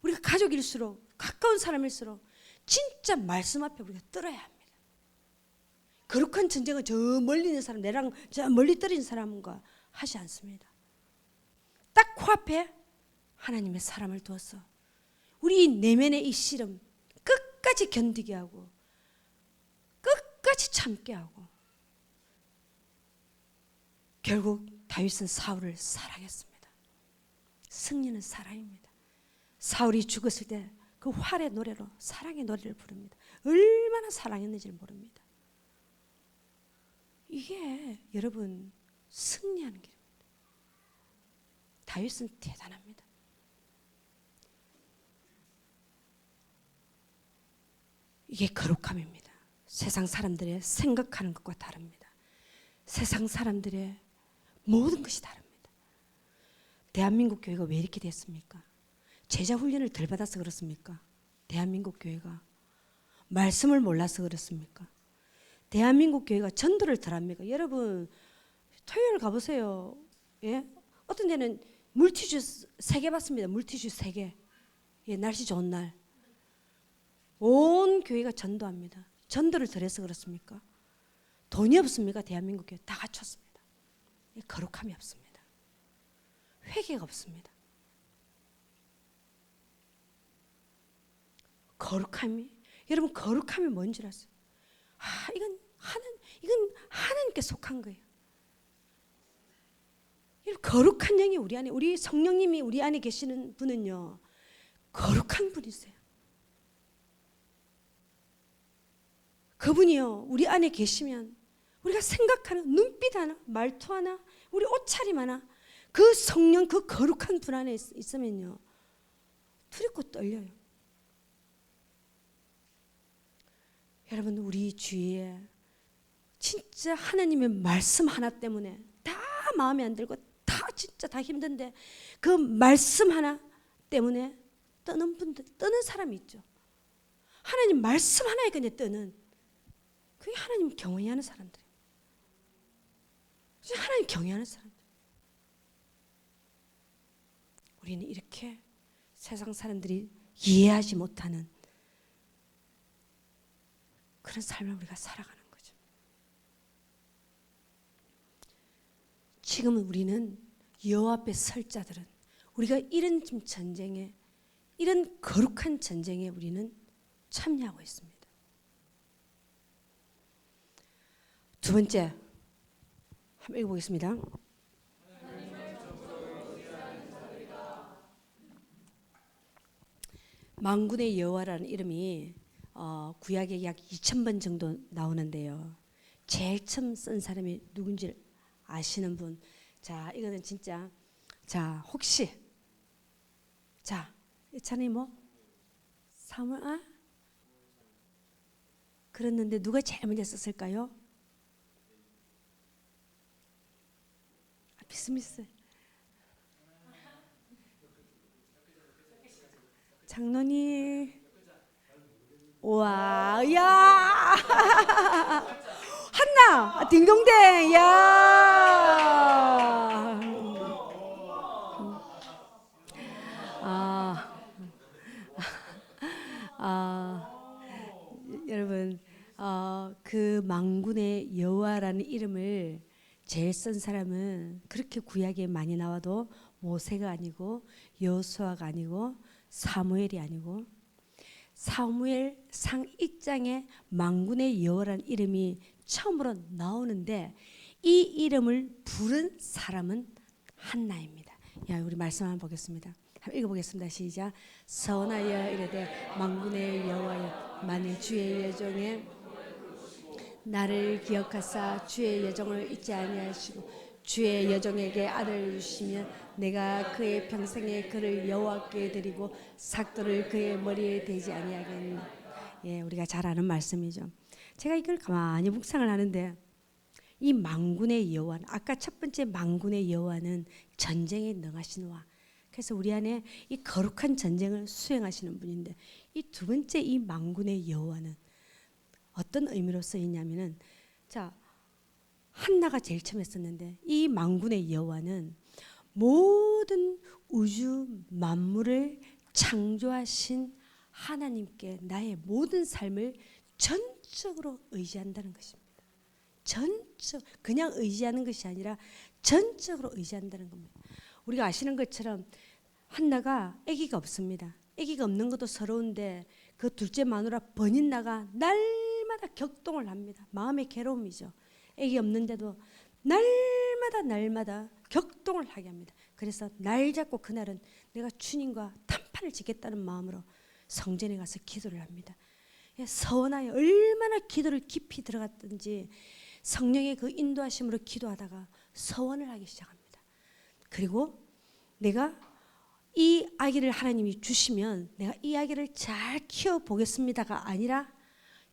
우리가 가족일수록 가까운 사람일수록 진짜 말씀 앞에 우리가 떨어야 합니다. 거룩한 전쟁은 저 멀리 있는 사람 내랑 저 멀리 떨어진 사람과 하지 않습니다. 딱 코앞에 하나님의 사람을 두어서 우리 내면의 이 씨름 끝까지 견디게 하고 끝까지 참게 하고 결국 다윗은 사울을 사랑했습니다. 승리는 사랑입니다. 사울이 죽었을 때 그 활의 노래로 사랑의 노래를 부릅니다. 얼마나 사랑했는지를 모릅니다. 이게 여러분 승리하는 길입니다. 다윗은 대단합니다. 이게 거룩함입니다. 세상 사람들의 생각하는 것과 다릅니다. 세상 사람들의 모든 것이 다릅니다. 대한민국 교회가 왜 이렇게 됐습니까? 제자 훈련을 덜 받아서 그렇습니까? 대한민국 교회가 말씀을 몰라서 그렇습니까? 대한민국 교회가 전도를 덜 합니까? 여러분 토요일 가보세요. 예? 어떤 데는 물티슈 3개 받습니다. 물티슈 3개. 예, 날씨 좋은 날. 온 교회가 전도합니다. 전도를 덜 해서 그렇습니까? 돈이 없습니까? 대한민국 교회 다 갖췄습니다. 거룩함이 없습니다. 회개가 없습니다. 거룩함이 여러분 거룩함이 뭔지 아세요? 이건 하나님께 속한 거예요. 거룩한 영이 우리 안에 우리 성령님이 우리 안에 계시는 분은요 거룩한 분이세요. 그분이요 우리 안에 계시면 우리가 생각하는 눈빛 하나 말투 하나 우리 옷차림 하나 그 성령 그 거룩한 분 안에 있으면요 두렵고 떨려요. 여러분 우리 주위에 진짜 하나님의 말씀 하나 때문에 다 마음에 안 들고 다 진짜 다 힘든데 그 말씀 하나 때문에 떠는 분들 떠는 사람이 있죠. 하나님 말씀 하나에 그냥 떠는 그게 하나님 경외하는 사람들이에요. 하나님 경외하는 사람들. 우리는 이렇게 세상 사람들이 이해하지 못하는 그런 삶을 우리가 살아가는 거죠. 지금은 우리는 여호와 앞에 설 자들은 우리가 이런 전쟁에 이런 거룩한 전쟁에 우리는 참여하고 있습니다. 두 번째 한번 읽어보겠습니다. 만군의 여호와라는 이름이 구약에 약 2000번 정도 나오는데요. 제일 처음 쓴 사람이 누군지 아시는 분? 자, 이거는 진짜 자, 혹시 자, 이 찬이 뭐 사무엘 그랬는데 누가 제일 먼저 썼을까요? 비스미스 장로님. 와, 야, 한나, 딩동댕, 야, 아, 여러분, 그 만군의 여호와라는 이름을 제일 쓴 사람은 그렇게 구약에 많이 나와도 모세가 아니고 여호수아가 아니고 사무엘이 아니고 사무엘상 1장에 만군의 여호와라는 이름이 처음으로 나오는데 이 이름을 부른 사람은 한나입니다. 야, 우리 말씀 한번 보겠습니다. 한번 읽어보겠습니다. 시작. 선하여 이르되 만군의 여호와여 만일 주의 여종의 나를 기억하사 주의 여종을 잊지 아니하시고 주의 여종에게 아들을 주시면 내가 그의 평생에 그를 여호와께 드리고 삭도를 그의 머리에 대지 아니하겠나. 예, 우리가 잘 아는 말씀이죠. 제가 이걸 가만히 묵상을 하는데 이 만군의 여호와는 아까 첫 번째 만군의 여호와는 전쟁에 능하신 와. 그래서 우리 안에 이 거룩한 전쟁을 수행하시는 분인데 이 두 번째 이 만군의 여호와는 어떤 의미로 쓰이냐면은 자 한나가 제일 처음 했었는데 이 만군의 여호와는 모든 우주 만물을 창조하신 하나님께 나의 모든 삶을 전적으로 의지한다는 것입니다. 전적 그냥 의지하는 것이 아니라 전적으로 의지한다는 겁니다. 우리가 아시는 것처럼 한나가 아기가 없습니다. 아기가 없는 것도 서러운데 그 둘째 마누라 버닌나가 날마다 격동을 합니다. 마음의 괴로움이죠. 아기 없는데도 날마다 격동을 하게 합니다. 그래서 날 잡고 그날은 내가 주님과 단판을 짓겠다는 마음으로 성전에 가서 기도를 합니다. 서원하여 얼마나 기도를 깊이 들어갔든지 성령의 그 인도하심으로 기도하다가 서원을 하기 시작합니다. 그리고 내가 이 아기를 하나님이 주시면 내가 이 아기를 잘 키워보겠습니다가 아니라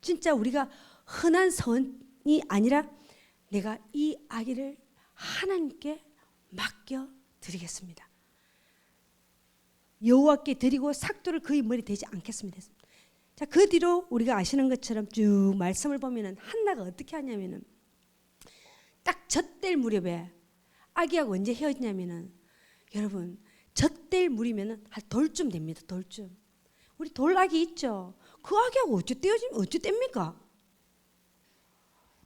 진짜 우리가 흔한 서원이 아니라 내가 이 아기를 하나님께 맡겨드리겠습니다. 여호와께 드리고 삭도를 그의 머리에 대지 않겠습니다. 자, 그 뒤로 우리가 아시는 것처럼 쭉 말씀을 보면은 한나가 어떻게 하냐면은 딱 젖될 무렵에 아기하고 언제 헤어지냐면은 여러분 젖될 무렵이면은 한 돌쯤 됩니다. 돌쯤. 우리 돌아기 있죠. 그 아기하고 어째 떼어지면 어째 뗍니까?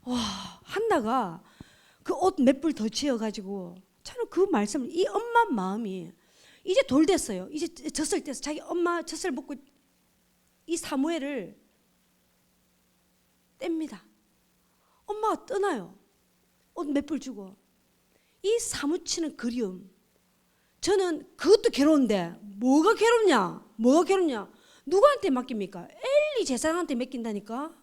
와, 한나가 그 옷 몇 불 더 지어가지고 저는 그 말씀을 이 엄마 마음이 이제 돌 됐어요. 이제 젖을 떼서 자기 엄마 젖을 먹고 이 사무엘을 뗍니다. 엄마가 떠나요. 옷 몇 불 주고 이 사무치는 그리움. 저는 그것도 괴로운데 뭐가 괴롭냐? 누구한테 맡깁니까? 엘리 제사장한테 맡긴다니까.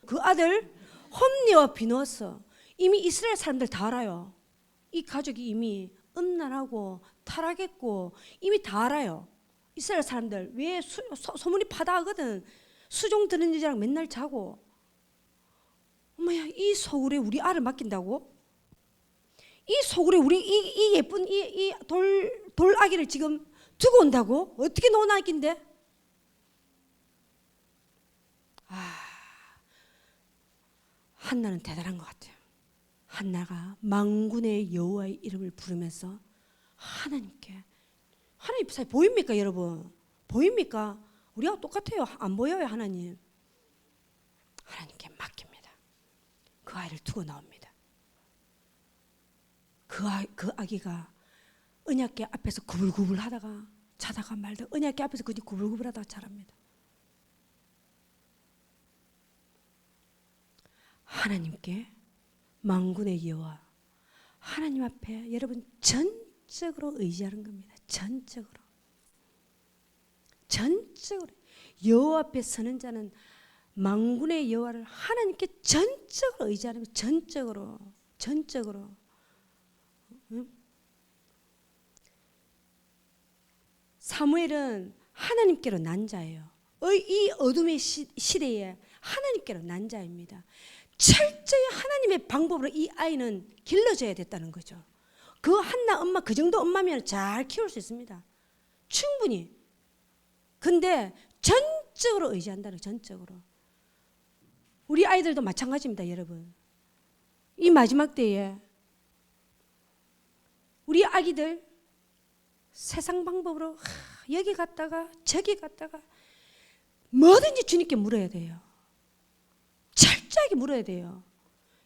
그 아들 홈니와 비누아서 이미 이스라엘 사람들 다 알아요. 이 가족이 이미 음란하고 타락했고 이미 다 알아요. 이스라엘 사람들 왜 소문이 파다하거든. 수종 드는 여자랑 맨날 자고. 어머야, 이 소굴에 우리 알을 맡긴다고? 이 소굴에 우리 이 예쁜 이 돌 아기를 지금 두고 온다고? 어떻게 놓은 아기인데? 한나는 대단한 것 같아요. 한나가 만군의 여호와의 이름을 부르면서 하나님께, 하나님 사이 보입니까 여러분? 보입니까? 우리하고 똑같아요. 안 보여요 하나님? 하나님께 맡깁니다. 그 아이를 두고 나옵니다. 그 아기가 언약궤 앞에서 구불구불 하다가 자다가 말다 언약궤 앞에서 그냥 구불구불 하다가 자랍니다. 하나님께 만군의 여호와 하나님 앞에 여러분 전적으로 의지하는 겁니다. 전적으로 전적으로 여호와 앞에 서는 자는 만군의 여호와를 하나님께 전적으로 의지하는 거예요. 전적으로. 응? 사무엘은 하나님께로 난 자예요. 이 어둠의 시대에 하나님께로 난 자입니다. 철저히 하나님의 방법으로 이 아이는 길러져야 됐다는 거죠. 그 한나 엄마 그 정도 엄마면 잘 키울 수 있습니다. 충분히. 근데 전적으로 의지한다는 거예요. 전적으로. 우리 아이들도 마찬가지입니다, 여러분. 이 마지막 때에 우리 아기들 세상 방법으로 여기 갔다가 저기 갔다가 뭐든지 주님께 물어야 돼요. 철저하게 물어야 돼요.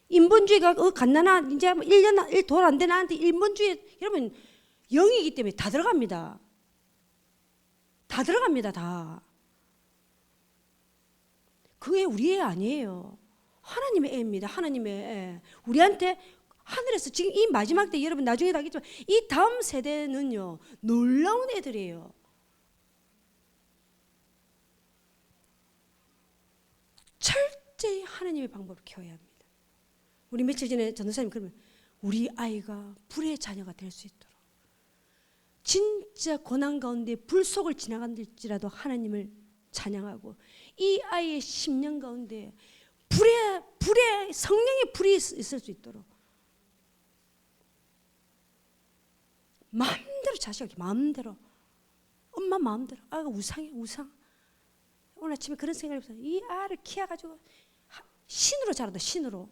인본주의가 갓나나 이제 1년 돈 안 되는 나한테 인본주의 여러분 영이기 때문에 다 들어갑니다. 다 들어갑니다. 다. 그게 우리 애 아니에요. 하나님의 애입니다. 하나님의 애. 우리한테 하늘에서 지금 이 마지막 때 여러분 나중에 하겠지만 이 다음 세대는요 놀라운 애들이에요. 철저히 하나님의 방법을 키워야 합니다. 우리 며칠 전에 전도사님 그러면 우리 아이가 불의 자녀가 될 수 있도록 진짜 고난 가운데 불 속을 지나간들지라도 하나님을 찬양하고 이 아이의 10년 가운데 불의 성령의 불이 있을 수 있도록 마음대로 자식에게 마음대로 엄마 마음대로 아가 우상해 우상. 오늘 아침에 그런 생각이 없어요. 이 아를 키워가지고 신으로 자란다. 신으로.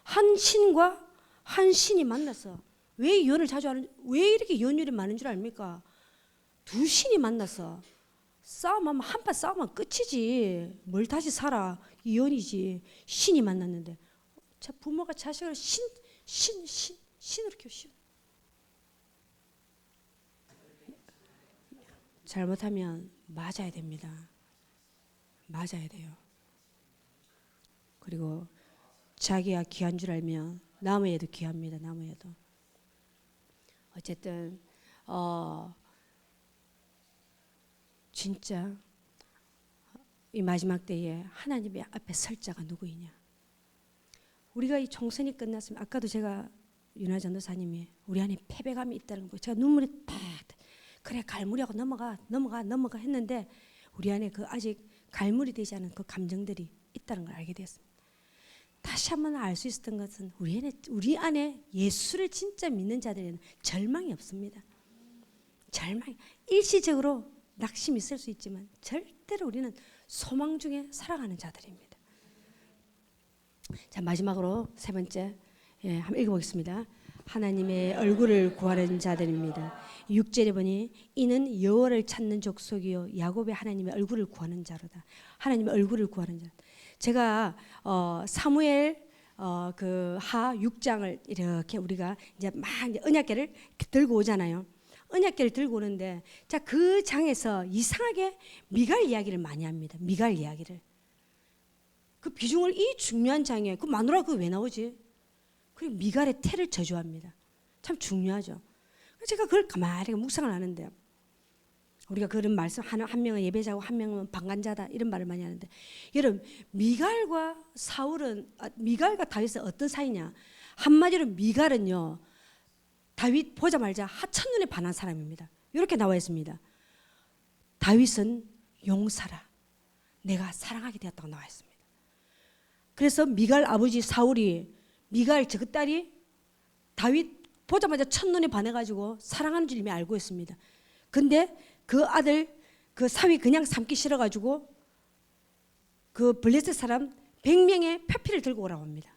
한 신과 한 신이 만나서 왜 이혼을 자주 하는 왜 이렇게 이혼율이 많은 줄 압니까? 두 신이 만나서 싸움하면 한판 싸우면 끝이지. 뭘 다시 살아. 이혼이지. 신이 만났는데 부모가 자식을 신으로 키우시오. 잘못하면 맞아야 됩니다. 맞아야 돼요. 그리고 자기야 귀한 줄 알면 남의 애도 귀합니다. 남의 애도. 어쨌든 진짜 이 마지막 때에 하나님의 앞에 설 자가 누구이냐. 우리가 이 총선이 끝났으면 아까도 제가 윤아 전도사님이 우리 안에 패배감이 있다는 거 제가 눈물이 팍 그래 갈무리하고 넘어가 했는데 우리 안에 그 아직 갈무리 되지 않은 그 감정들이 있다는 걸 알게 되었습니다. 다시 한번 알 수 있었던 것은 우리 안에 예수를 진짜 믿는 자들에는 절망이 없습니다. 절망이 일시적으로 낙심이 있을 수 있지만 절대로 우리는 소망 중에 살아가는 자들입니다. 자 마지막으로 세 번째 한번 읽어보겠습니다. 하나님의 얼굴을 구하는 자들입니다. 6절에 보니 이는 여호와를 찾는 족속이요 야곱의 하나님의 얼굴을 구하는 자로다. 하나님의 얼굴을 구하는 자. 제가 사무엘 그 하 6장을 이렇게 우리가 이제 막 언약궤를 들고 오잖아요. 언약궤를 들고 오는데 자 그 장에서 이상하게 미갈 이야기를 많이 합니다. 미갈 이야기를. 그 비중을 이 중요한 장에 그 마누라 그 왜 나오지? 그리고 미갈의 태를 저주합니다. 참 중요하죠. 제가 그걸 가만히 묵상을 하는데 우리가 그런 말씀 한 명은 예배자고 한 명은 방관자다 이런 말을 많이 하는데 여러분 미갈과 다윗은 어떤 사이냐? 한마디로 미갈은요 다윗 보자마자 첫눈에 반한 사람입니다. 이렇게 나와 있습니다. 다윗은 용사라 내가 사랑하게 되었다고 나와 있습니다. 그래서 미갈 아버지 사울이 미갈 저 딸이 다윗 보자마자 첫눈에 반해가지고 사랑하는 줄 이미 알고 있습니다. 근데 그 아들 그 사위 그냥 삼기 싫어가지고 그 블레셋 사람 100명의 표피를 들고 오라고 합니다.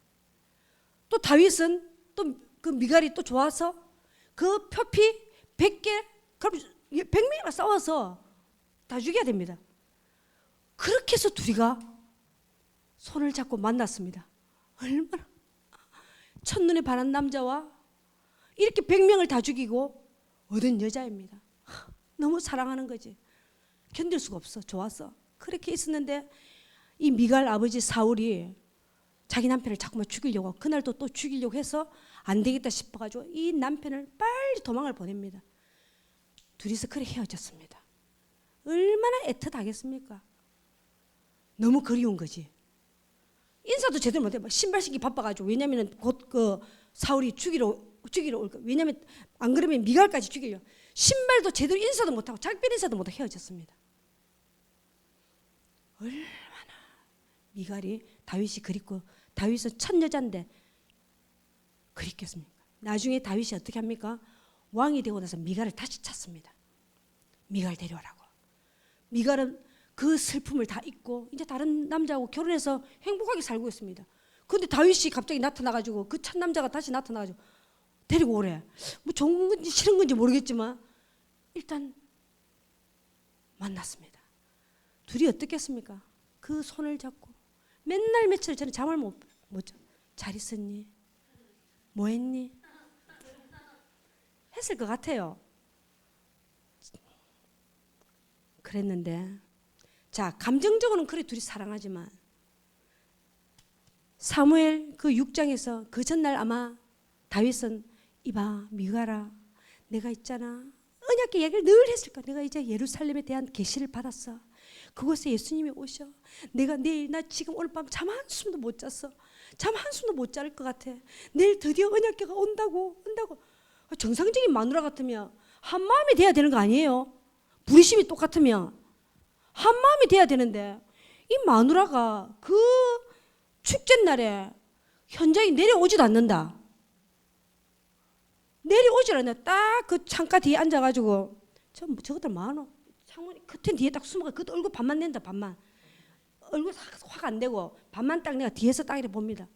또 다윗은 또 그 미갈이 또 좋아서 그 표피 100개 그럼 100명이랑 싸워서 다 죽여야 됩니다. 그렇게 해서 둘이가 손을 잡고 만났습니다. 얼마나 첫눈에 반한 남자와 이렇게 100명을 다 죽이고 얻은 여자입니다. 너무 사랑하는 거지. 견딜 수가 없어. 좋았어. 그렇게 있었는데 이 미갈 아버지 사울이 자기 남편을 자꾸만 죽이려고 그날도 또 죽이려고 해서 안 되겠다 싶어가지고 이 남편을 빨리 도망을 보냅니다. 둘이서 그렇게 헤어졌습니다. 얼마나 애틋하겠습니까? 너무 그리운 거지. 인사도 제대로 못해. 신발 신기 바빠가지고. 왜냐면은 곧 그 사울이 죽이러 올 거. 왜냐면 안 그러면 미갈까지 죽이려. 신발도 제대로 인사도 못하고 작별 인사도 못하고 헤어졌습니다. 얼마나 미갈이 다윗이 그립고, 다윗은 첫 여자인데 그립겠습니까? 나중에 다윗이 어떻게 합니까? 왕이 되고 나서 미갈을 다시 찾습니다. 미갈 데려오라고. 미갈은 그 슬픔을 다 잊고 이제 다른 남자하고 결혼해서 행복하게 살고 있습니다. 그런데 다윗이 갑자기 나타나가지고, 그 첫 남자가 다시 나타나가지고 데리고 오래. 뭐 좋은 건지 싫은 건지 모르겠지만 일단 만났습니다. 둘이 어떻겠습니까? 그 손을 잡고 맨날 며칠 전에 잠을 못 자. 잘 있었니? 뭐 했니? 했을 것 같아요. 그랬는데, 자, 감정적으로는 그래 둘이 사랑하지만 사무엘 그 6장에서 그 전날 아마 다윗은 이봐 미갈아, 내가 있잖아, 언약궤 얘기를 늘 했을 거야. 내가 이제 예루살렘에 대한 계시를 받았어. 그곳에 예수님이 오셔. 내가 내일, 나 지금 오늘 밤 잠 한숨도 못 잤어. 잠 한숨도 못 잘 것 같아. 내일 드디어 언약궤가 온다고. 정상적인 마누라 같으면 한 마음이 돼야 되는 거 아니에요? 부르심이 똑같으면 한 마음이 돼야 되는데, 이 마누라가 그 축제 날에 현장에 내려오지도 않는다. 내려오질 않는다. 딱 그 창가 뒤에 앉아가지고, 저것들 뭐하노? 창문 커튼 뒤에 딱 숨어가. 그것도 얼굴 반만 낸다. 반만. 얼굴 확 안 되고 반만 딱 내가 뒤에서 딱 이렇게 봅니다.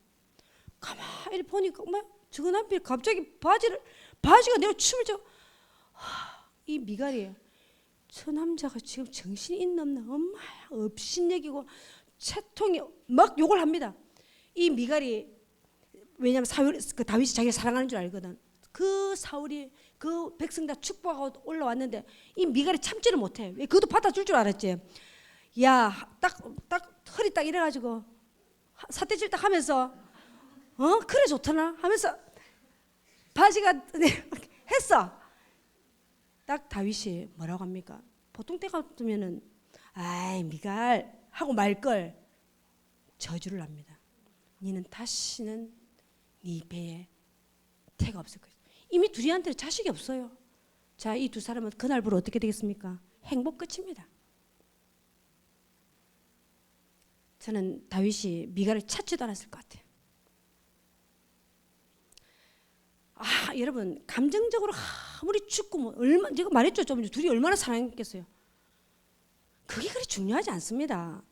가만히 보니까 저거 남편이 갑자기 바지가 내가 춤을 춰. 이 미갈이, 저 남자가 지금 정신이 있나 없나, 엄마야 업신여기고 채통이 막 욕을 합니다. 이 미갈이, 왜냐하면 그 다윗이 자기가 사랑하는 줄 알거든. 그 사울이 그 백성 다 축복하고 올라왔는데 이 미갈이 참지를 못해. 왜? 그것도 받아줄 줄 알았지. 야, 딱 허리 딱 이래가지고 사태질 딱 하면서 그래 좋더나 하면서 바지가 했어. 딱 다윗이 뭐라고 합니까? 보통 때 같으면은 아이 미갈 하고 말걸, 저주를 합니다. 니는 다시는 네 배에 태가 없을 거야. 이미 둘이한테는 자식이 없어요. 자, 이 두 사람은 그날부로 어떻게 되겠습니까? 행복 끝입니다. 저는 다윗이 미갈을 찾지도 않았을 것 같아요. 여러분, 감정적으로 아무리 죽고 제가 말했죠. 좀 둘이 얼마나 사랑했겠어요. 그게 그리 중요하지 않습니다.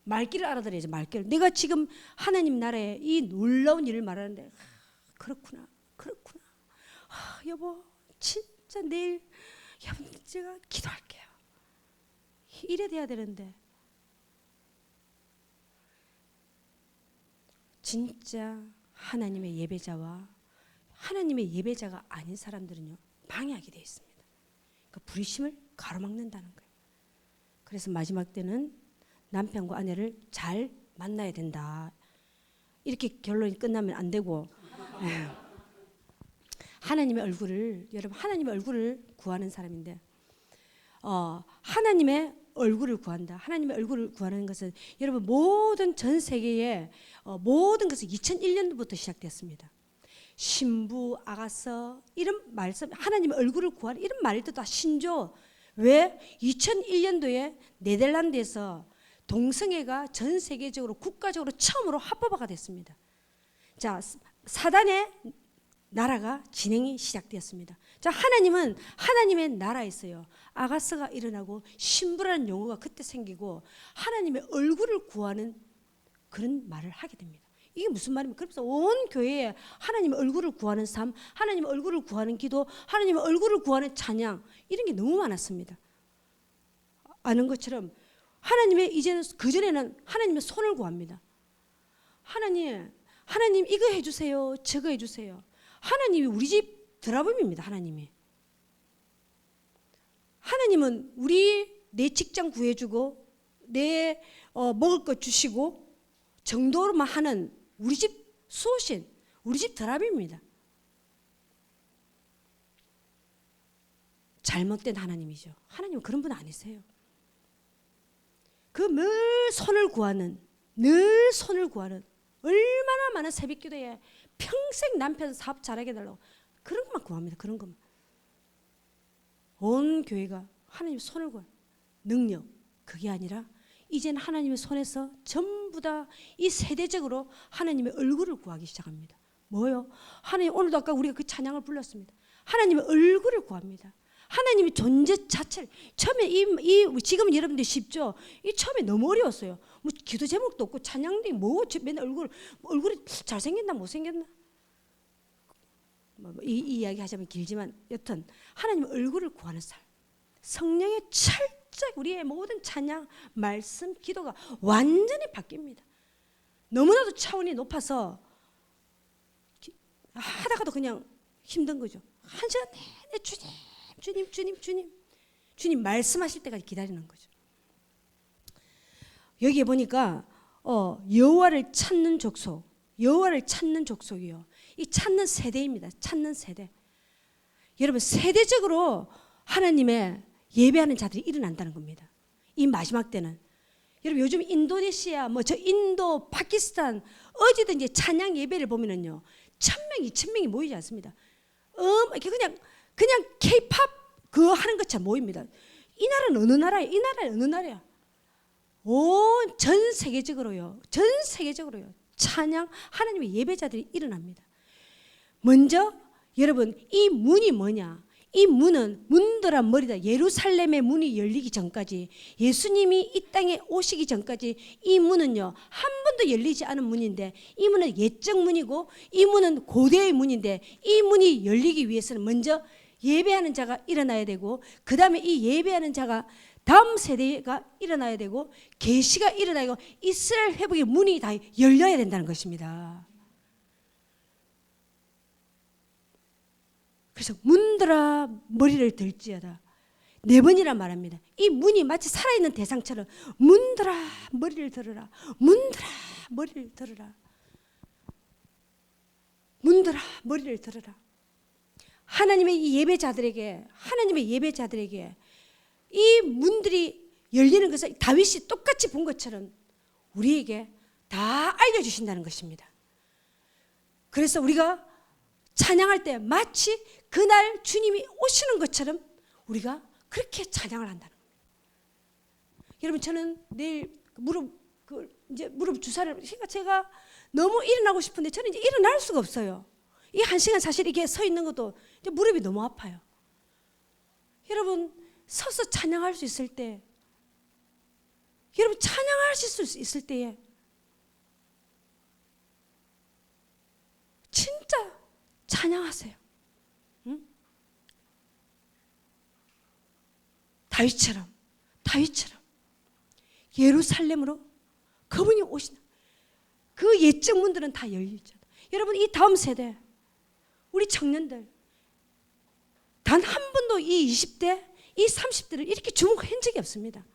말귀를 알아들어야지. 말귀를. 내가 지금 하나님 나라에 이 놀라운 일을 말하는데, 그렇구나. 여보 진짜 내일 여러분 제가 기도할게요. 이래 돼야 되는데, 진짜 하나님의 예배자와 하나님의 예배자가 아닌 사람들은요, 방해하게 되어 있습니다. 그 부르심을 가로막는다는 거예요. 그래서 마지막 때는 남편과 아내를 잘 만나야 된다. 이렇게 결론이 끝나면 안 되고, 하나님의 얼굴을, 여러분 하나님의 얼굴을 구하는 사람인데, 하나님의 얼굴을 구한다. 하나님의 얼굴을 구하는 것은 여러분 모든 전 세계의 모든 것은 2001년도부터 시작됐습니다. 신부, 아가서 이런 말씀, 하나님의 얼굴을 구하는 이런 말도 다 신조. 왜? 2001년도에 네덜란드에서 동성애가 전 세계적으로 국가적으로 처음으로 합법화가 됐습니다. 자, 사단의 나라가 진행이 시작되었습니다. 자, 하나님은 하나님의 나라에서요, 아가서가 일어나고 신부라는 용어가 그때 생기고 하나님의 얼굴을 구하는 그런 말을 하게 됩니다. 이게 무슨 말입니까? 그래서 온 교회에 하나님의 얼굴을 구하는 삶, 하나님의 얼굴을 구하는 기도, 하나님의 얼굴을 구하는 찬양, 이런 게 너무 많았습니다. 아는 것처럼 하나님의, 이제는 그전에는 하나님의 손을 구합니다. 하나님 이거 해주세요, 저거 해주세요. 하나님이 우리 집 드라범입니다. 하나님은 내 직장 구해주고 내 먹을 것 주시고 정도로만 하는 우리 집 수호신, 우리 집 드라범입니다. 잘못된 하나님이죠. 하나님은 그런 분 아니세요. 그 늘 손을 구하는 얼마나 많은 새벽 기도에 평생 남편 사업 잘하게 해달라고 그런 것만 구합니다. 그런 것만. 온 교회가 하나님 손을 구하는 능력, 그게 아니라 이제는 하나님의 손에서 전부 다 이 세대적으로 하나님의 얼굴을 구하기 시작합니다. 뭐요? 하나님, 오늘도 아까 우리가 그 찬양을 불렀습니다. 하나님의 얼굴을 구합니다. 하나님의 존재 자체를. 처음에 지금 여러분들 쉽죠? 이 처음에 너무 어려웠어요. 뭐 기도 제목도 없고 찬양도 뭐 맨날 얼굴이 잘생겼나 못생겼나, 이 이야기 하자면 길지만 여튼 하나님의 얼굴을 구하는 삶, 성령의 철저히 우리의 모든 찬양, 말씀, 기도가 완전히 바뀝니다. 너무나도 차원이 높아서 하다가도 그냥 힘든 거죠. 한 시간 내내 주님 말씀하실 때까지 기다리는 거죠. 여기에 보니까 여호와를 찾는 족속이요. 이 찾는 세대입니다. 찾는 세대. 여러분, 세대적으로 하나님의 예배하는 자들이 일어난다는 겁니다. 이 마지막 때는. 여러분, 요즘 인도네시아, 저 인도, 파키스탄 어디든지 찬양 예배를 보면은요, 1,000명, 2,000명이 모이지 않습니다. 이렇게 그냥 K-팝 그거 하는 것처럼 모입니다. 이 나라는 어느 나라야? 이 나라는 어느 나라야? 전 세계적으로요. 찬양 하나님의 예배자들이 일어납니다. 먼저 여러분, 이 문이 뭐냐? 이 문은 문드란 머리다. 예루살렘의 문이 열리기 전까지, 예수님이 이 땅에 오시기 전까지 이 문은요, 한 번도 열리지 않은 문인데, 이 문은 옛적 문이고 이 문은 고대의 문인데, 이 문이 열리기 위해서는 먼저 예배하는 자가 일어나야 되고, 그 다음에 이 예배하는 자가 다음 세대가 일어나야 되고, 계시가 일어나야 되고, 이스라엘 회복의 문이 다 열려야 된다는 것입니다. 그래서 문들아 머리를 들지어다. 4번이나 말합니다. 이 문이 마치 살아있는 대상처럼 문들아 머리를 들어라. 문들아 머리를 들어라. 문들아 머리를 들어라. 하나님의 이 예배자들에게 이 문들이 열리는 것을 다윗이 똑같이 본 것처럼 우리에게 다 알려주신다는 것입니다. 그래서 우리가 찬양할 때 마치 그날 주님이 오시는 것처럼 우리가 그렇게 찬양을 한다는 겁니다. 여러분, 저는 내일 무릎 주사를, 제가 너무 일어나고 싶은데 저는 이제 일어날 수가 없어요. 이 1시간 사실 이게 서 있는 것도 이제 무릎이 너무 아파요. 여러분, 서서 찬양할 수 있을 때, 여러분 찬양하실 수 있을 때에 진짜 찬양하세요. 응? 다윗처럼 예루살렘으로 그분이 오시는 그 옛적 문들은 다 열리죠. 여러분, 이 다음 세대, 우리 청년들 단 한 번도 이 20대, 이 30대를 이렇게 주목한 적이 없습니다.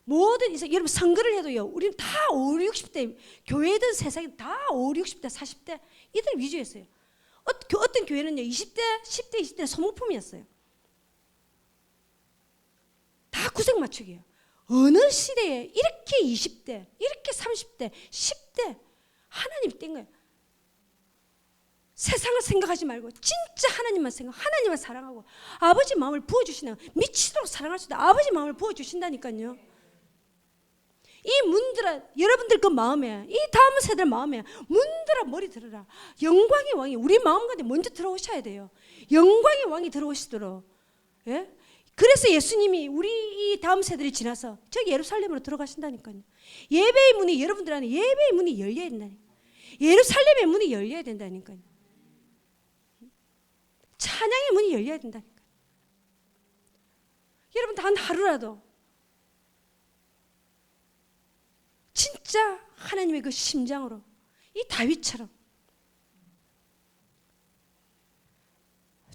모든 여러분 선거를 해도요, 우리는 다 5, 60대, 교회든 세상에 다 5, 60대, 40대 이들 위주였어요. 어떤 교회는요 20대, 10대, 20대 소모품이었어요. 다 구색 맞추기예요. 어느 시대에 이렇게 20대, 이렇게 30대, 10대 하나님 뗀 거예요. 세상을 생각하지 말고 진짜 하나님만 하나님만 사랑하고 아버지 마음을 부어주시나, 미치도록 사랑할 수 있다. 아버지 마음을 부어주신다니까요. 이 문들아, 여러분들 그 마음에, 이 다음 세대 마음에 문들아 머리 들어라. 영광의 왕이 우리 마음 가운데 먼저 들어오셔야 돼요. 영광의 왕이 들어오시도록. 예? 그래서 예수님이 우리 이 다음 세대를 지나서 저 예루살렘으로 들어가신다니까요. 예배의 문이, 여러분들 안에 예배의 문이 열려야 된다니까요. 예루살렘의 문이 열려야 된다니까요. 찬양의 문이 열려야 된다니까요. 여러분, 단 하루라도 진짜 하나님의 그 심장으로 이 다윗처럼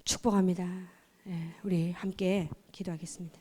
축복합니다. 우리 함께 기도하겠습니다.